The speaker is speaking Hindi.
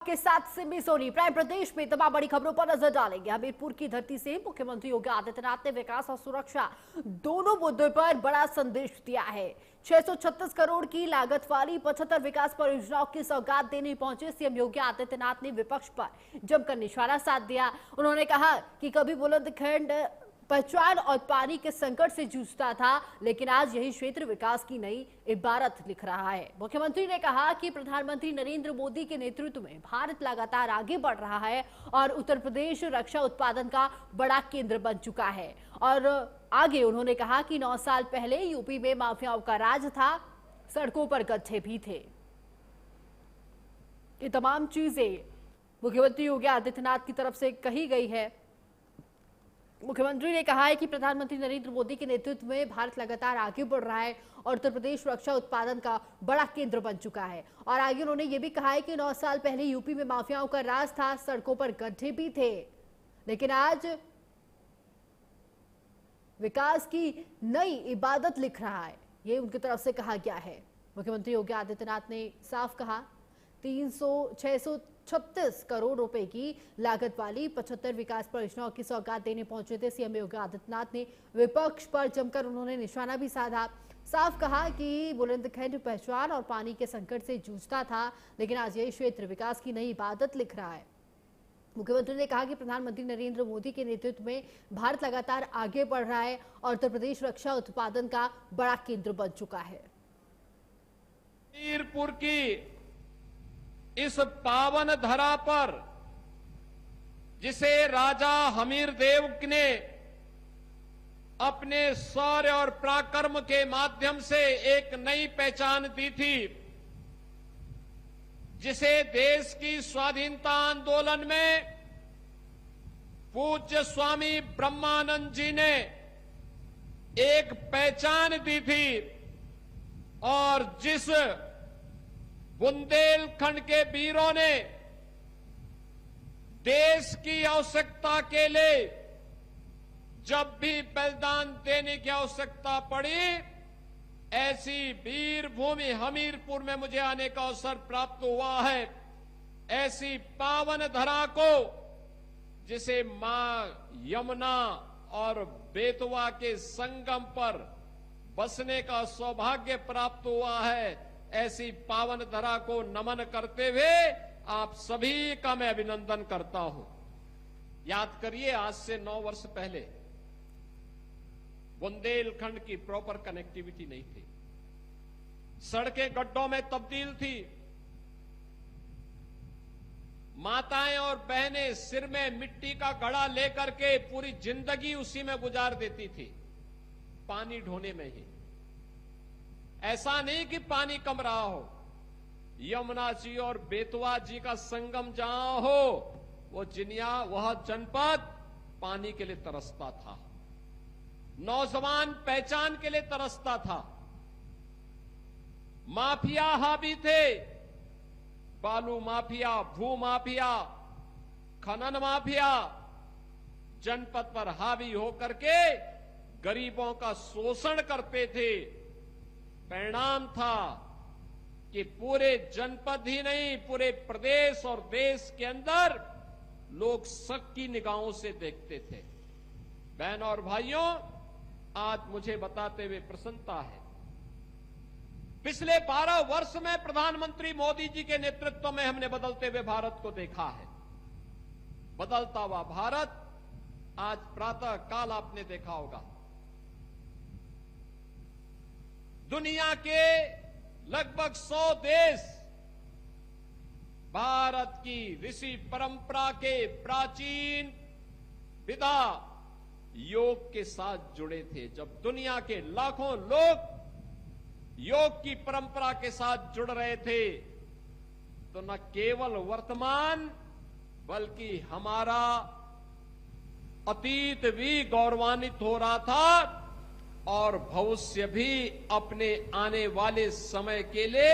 आपके साथ सिमी सोनी। प्राइम प्रदेश में तमाम बड़ी खबरों पर नजर डालेंगे। हमीरपुर की धरती से मुख्यमंत्री योगी आदित्यनाथ ने विकास और सुरक्षा दोनों मुद्दों पर बड़ा संदेश दिया है। 636 करोड़ की लागत वाली 75 विकास परियोजनाओं की सौगात देने पहुंचे सीएम योगी आदित्यनाथ ने विपक्ष पर जमकर निशाना साध दिया। उन्होंने कहा कि कभी बुलंदखंड पहचान और पानी के संकट से जूझता था, लेकिन आज यही क्षेत्र विकास की नई इबारत लिख रहा है। मुख्यमंत्री ने कहा कि प्रधानमंत्री नरेंद्र मोदी के नेतृत्व में भारत लगातार आगे बढ़ रहा है और उत्तर प्रदेश रक्षा उत्पादन का बड़ा केंद्र बन चुका है। और आगे उन्होंने कहा कि 9 साल पहले यूपी में माफियाओं का राज था, सड़कों पर गड्ढे भी थे। ये तमाम चीजें मुख्यमंत्री योगी आदित्यनाथ की तरफ से कही गई है। मुख्यमंत्री ने कहा है कि प्रधानमंत्री नरेंद्र मोदी के नेतृत्व में भारत लगातार आगे बढ़ रहा है और उत्तर प्रदेश रक्षा उत्पादन का बड़ा केंद्र बन चुका है। और आगे उन्होंने ये भी कहा है कि 9 साल पहले यूपी में माफियाओं का राज था, सड़कों पर गड्ढे भी थे, लेकिन आज विकास की नई इबादत लिख रहा है। ये उनकी तरफ से कहा गया है। मुख्यमंत्री योगी आदित्यनाथ ने साफ कहा 636 करोड़ रुपए की लागत वाली 75 विकास परियोजनाओं की सौगात देने पहुंचे थे सीएम योगी आदित्यनाथ ने विपक्ष पर जमकर उन्होंने निशाना भी साधा। साफ कहा कि बुलंदखंड पहचान और पानी के संकट से जूझता था, लेकिन आज यही क्षेत्र विकास की नई इबादत लिख रहा है। मुख्यमंत्री ने कहा कि प्रधानमंत्री नरेंद्र मोदी के नेतृत्व में भारत लगातार आगे बढ़ रहा है और उत्तर प्रदेश रक्षा उत्पादन का बड़ा केंद्र बन चुका है। हमीरपुर की इस पावन धरा पर, जिसे राजा हमीरदेव ने अपने शौर्य और पराक्रम के माध्यम से एक नई पहचान दी थी, जिसे देश की स्वाधीनता आंदोलन में पूज्य स्वामी ब्रह्मानंद जी ने एक पहचान दी थी, और जिस बुंदेलखंड के वीरों ने देश की आवश्यकता के लिए जब भी बलिदान देने की आवश्यकता पड़ी, ऐसी वीर भूमि हमीरपुर में मुझे आने का अवसर प्राप्त हुआ है। ऐसी पावन धरा को, जिसे मां यमुना और बेतवा के संगम पर बसने का सौभाग्य प्राप्त हुआ है, ऐसी पावन धरा को नमन करते हुए आप सभी का मैं अभिनंदन करता हूं। याद करिए, आज से 9 वर्ष पहले बुंदेलखंड की प्रॉपर कनेक्टिविटी नहीं थी, सड़कें गड्ढों में तब्दील थी, माताएं और बहनें सिर में मिट्टी का घड़ा लेकर के पूरी जिंदगी उसी में गुजार देती थी, पानी ढोने में ही। ऐसा नहीं कि पानी कम रहा हो, यमुना जी और बेतवा जी का संगम जहां हो, वो जिनिया, वह जनपद पानी के लिए तरसता था, नौजवान पहचान के लिए तरसता था। माफिया हावी थे, बालू माफिया, भू माफिया, खनन माफिया जनपद पर हावी होकर के गरीबों का शोषण करते थे। परिणाम था कि पूरे जनपद ही नहीं, पूरे प्रदेश और देश के अंदर लोग शक की निगाहों से देखते थे। बहनों और भाइयों, आज मुझे बताते हुए प्रसन्नता है, पिछले 12 वर्ष में प्रधानमंत्री मोदी जी के नेतृत्व में हमने बदलते हुए भारत को देखा है। बदलता हुआ भारत आज प्रातः काल आपने देखा होगा, दुनिया के लगभग 100 देश भारत की ऋषि परंपरा के प्राचीन विधा योग के साथ जुड़े थे। जब दुनिया के लाखों लोग योग की परंपरा के साथ जुड़ रहे थे, तो न केवल वर्तमान बल्कि हमारा अतीत भी गौरवान्वित हो रहा था और भविष्य भी अपने आने वाले समय के लिए